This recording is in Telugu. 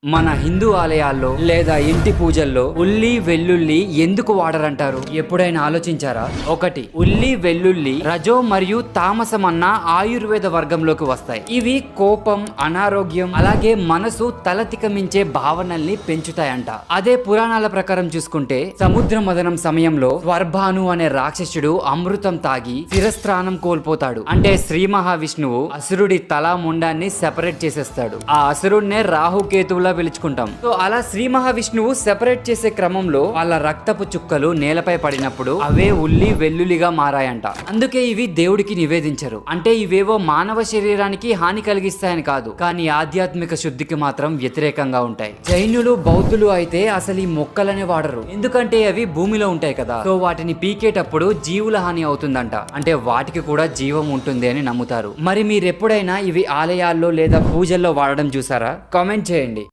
మన హిందూ ఆలయాల్లో లేదా ఇంటి పూజల్లో ఉల్లి వెల్లుల్లి ఎందుకు వాడరంటారు? ఎప్పుడైనా ఆలోచించారా? ఒకటి, ఉల్లి వెల్లుల్లి రజో మరియు తామసం అన్న ఆయుర్వేద వర్గంలోకి వస్తాయి. ఇవి కోపం, అనారోగ్యం, అలాగే మనసు తలతికమించే భావనల్ని పెంచుతాయంట. అదే పురాణాల ప్రకారం చూసుకుంటే సముద్ర మదనం సమయంలో స్వర్భాను అనే రాక్షసుడు అమృతం తాగి శిరస్త్రాణం కోల్పోతాడు. అంటే శ్రీ మహావిష్ణువు అసురుడి తల ముండాన్ని సెపరేట్ చేసేస్తాడు. ఆ అసురుడినే రాహుకేతువుల పిలుచుకుంటాం. సో అలా శ్రీ మహావిష్ణువు సెపరేట్ చేసే క్రమంలో వాళ్ళ రక్తపు చుక్కలు నేలపై పడినప్పుడు అవే ఉల్లి వెల్లుల్లిగా మారాయంట. అందుకే ఇవి దేవుడికి నివేదించరు. అంటే ఇవేవో మానవ శరీరానికి హాని కలిగిస్తాయని కాదు, కానీ ఆధ్యాత్మిక శుద్ధికి మాత్రం వ్యతిరేకంగా ఉంటాయి. జైనులు, బౌద్ధులు అయితే అసలు ఈ మొక్కలనే వాడరు. ఎందుకంటే అవి భూమిలో ఉంటాయి కదా. సో వాటిని పీకేటప్పుడు జీవుల హాని అవుతుందంట. అంటే వాటికి కూడా జీవం ఉంటుంది అని నమ్ముతారు. మరి మీరు ఎప్పుడైనా ఇవి ఆలయాల్లో లేదా పూజల్లో వాడడం చూసారా? కామెంట్ చేయండి.